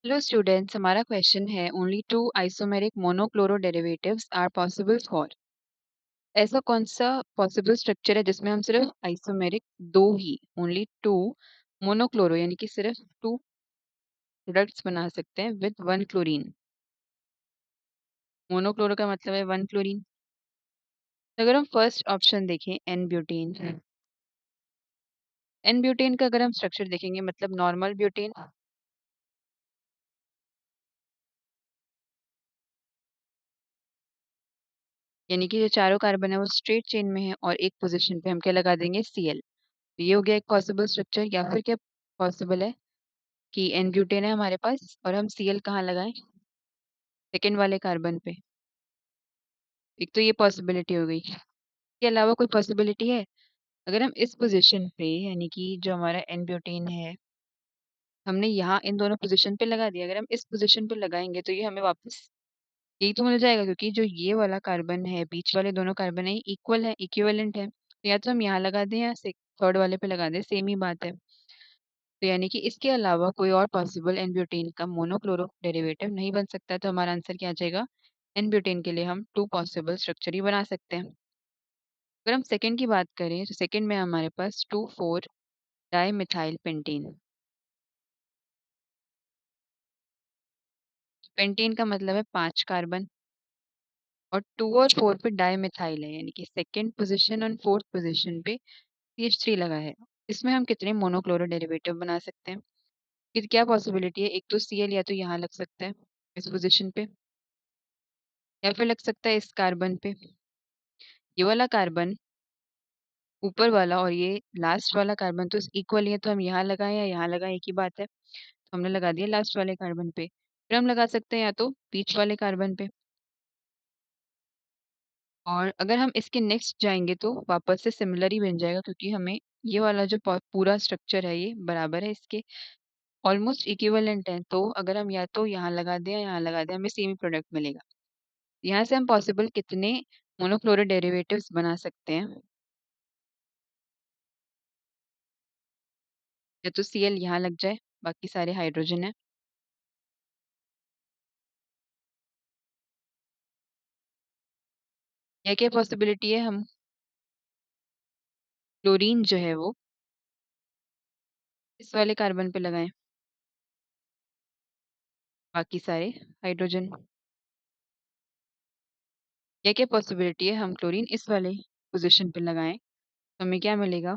Hello students, हमारा question है only two isomeric monochloro derivatives are possible for. ऐसा कौन सा पॉसिबल स्ट्रक्चर है जिसमें हम सिर्फ आइसोमेरिक दो ही ओनली टू मोनोक्लोरो यानी कि सिर्फ टू प्रोडक्ट्स बना सकते हैं विद वन क्लोरीन। मोनोक्लोरो का मतलब है वन क्लोरीन। अगर हम फर्स्ट ऑप्शन देखें एन ब्यूटेन, एन ब्यूटेन का अगर हम स्ट्रक्चर देखेंगे मतलब नॉर्मल ब्यूटेन, यानी कि जो चारों कार्बन है वो स्ट्रेट चेन में है और एक पोजीशन पे हम क्या लगा देंगे Cl। तो ये हो गया एक पॉसिबल स्ट्रक्चर। या फिर क्या पॉसिबल है कि एन ब्यूटेन है हमारे पास और हम Cl कहाँ लगाएं, सेकेंड वाले कार्बन पे। एक तो ये पॉसिबिलिटी हो गई। इसके अलावा कोई पॉसिबिलिटी है? अगर हम इस पोजीशन पे यानी कि जो हमारा एन ब्यूटेन है हमने यहाँ इन दोनों पोजीशन पे लगा दिया, अगर हम इस पोजीशन पे लगाएंगे तो ये हमें वापस यही तो मिल जाएगा, क्योंकि जो ये वाला कार्बन है बीच वाले दोनों कार्बन है इक्वल है, इक्विवेलेंट है। तो या तो हम यहाँ लगा दें या थर्ड वाले पे लगा दें, सेम ही बात है। तो यानी कि इसके अलावा कोई और पॉसिबल एन ब्यूटेन का मोनोक्लोरो डेरिवेटिव नहीं बन सकता। तो हमारा आंसर क्या आ जाएगा? एन ब्यूटेन के लिए हम टू पॉसिबल स्ट्रक्चर ही बना सकते हैं। अगर हम सेकंड की बात करें तो सेकंड में हमारे पास two four di methyl pentene. Pentene का मतलब है पांच कार्बन और टू और फोर पे डाई मिथाइल है, यानी कि सेकंड पोजीशन और फोर्थ पोजीशन पे CH3 लगा है। इसमें हम कितने मोनोक्लोरो डेरिवेटिव बना सकते हैं? कि क्या पॉसिबिलिटी है? एक तो Cl या तो यहाँ लग सकता है इस पोजीशन पे, या फिर लग सकता है इस कार्बन पे। ये वाला कार्बन ऊपर वाला और ये लास्ट वाला कार्बन तो इक्वल है, तो हम यहाँ लगाएं या यहाँ लगाएं एक ही बात है। तो हमने लगा दिया लास्ट वाले कार्बन पे। फिर हम लगा सकते हैं या तो बीच वाले कार्बन पे, और अगर हम इसके नेक्स्ट जाएंगे तो वापस से सिमिलर ही बन जाएगा, क्योंकि हमें ये वाला जो पूरा स्ट्रक्चर है ये बराबर है इसके, ऑलमोस्ट इक्विवेलेंट है। तो अगर हम या तो यहाँ लगा दें या यहाँ लगा दें हमें सेम ही प्रोडक्ट मिलेगा। यहाँ से हम पॉसिबल कितने मोनोक्लोरो डेरिवेटिव्स बना सकते हैं? या तो Cl यहाँ लग जाए, बाकी सारे हाइड्रोजन है, या क्या पॉसिबिलिटी है हम क्लोरीन जो है वो इस वाले कार्बन पे लगाएं, बाकी सारे हाइड्रोजन। या क्या पॉसिबिलिटी है हम क्लोरीन इस वाले पोजीशन पे लगाएं, तो हमें क्या मिलेगा?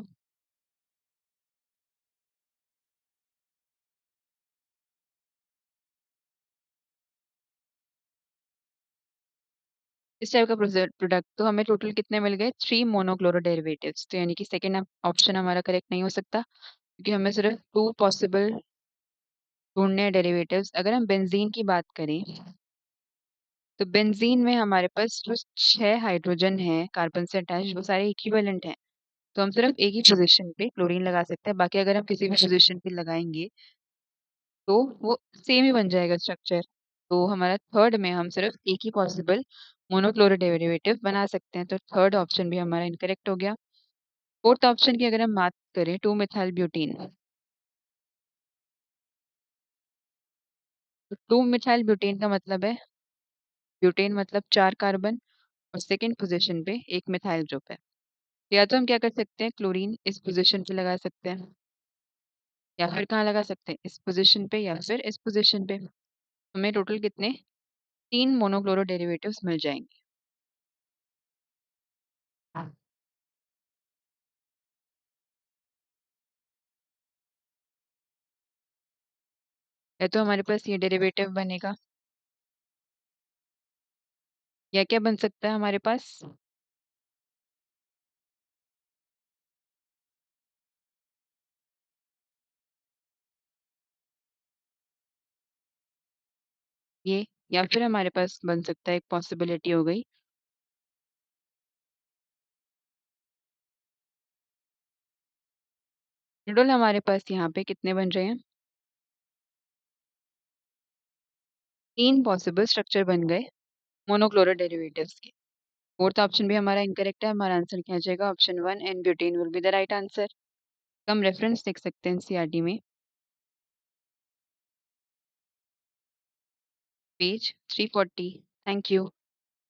इस टाइप का प्रोडक्ट। तो हमें टोटल कितने मिल गए? Three monochloro derivatives. तो यानी कि सेकेंड ऑप्शन हमारा करेक्ट नहीं हो सकता, क्योंकि हमें सिर्फ टू पॉसिबल ढूंढने हैं डेरिवेटिव्स। अगर हम बेंजीन की बात करें तो बेंजीन में हमारे पास जो छह हाइड्रोजन है कार्बन से अटैच वो सारे इक्विवेलेंट हैं। तो हम सिर्फ एक ही पोजीशन पे क्लोरीन लगा सकते हैं, बाकी अगर हम किसी भी पोजीशन पे लगाएंगे तो वो सेम ही बन जाएगा स्ट्रक्चर। तो हमारा थर्ड में हम सिर्फ एक ही पॉसिबल मोनोक्लोरो डेरिवेटिव बना सकते हैं, तो थर्ड ऑप्शन भी हमारा इनकरेक्ट हो गया। फोर्थ ऑप्शन की अगर हम बात करें टू मिथाइल ब्यूटीन, तो टू मिथाइल ब्यूटेन का मतलब है ब्यूटेन मतलब चार कार्बन और सेकेंड पोजीशन पे एक मिथाइल ग्रुप है। तो या तो हम क्या कर सकते हैं क्लोरीन इस पोजीशन पे लगा सकते हैं, या फिर कहाँ लगा सकते हैं इस पोजीशन पे या फिर इस पोजीशन पे। हमें टोटल कितने तीन मोनोक्लोरो डेरिवेटिव्स मिल जाएंगे। हाँ। या तो हमारे पास ये डेरिवेटिव बनेगा, या क्या बन सकता है हमारे पास? ये, या फिर हमारे पास बन सकता है एक पॉसिबिलिटी हो गई टोटल हमारे पास यहाँ पे कितने बन रहे हैं? तीन पॉसिबल स्ट्रक्चर बन गए मोनोक्लोरो डेरिवेटिव्स के। फोर्थ ऑप्शन भी हमारा इनकरेक्ट है। हमारा आंसर क्या आ जाएगा? Option one n butane will be the right answer. हम रेफरेंस देख सकते हैं CRT में। पेज 340। Thank you.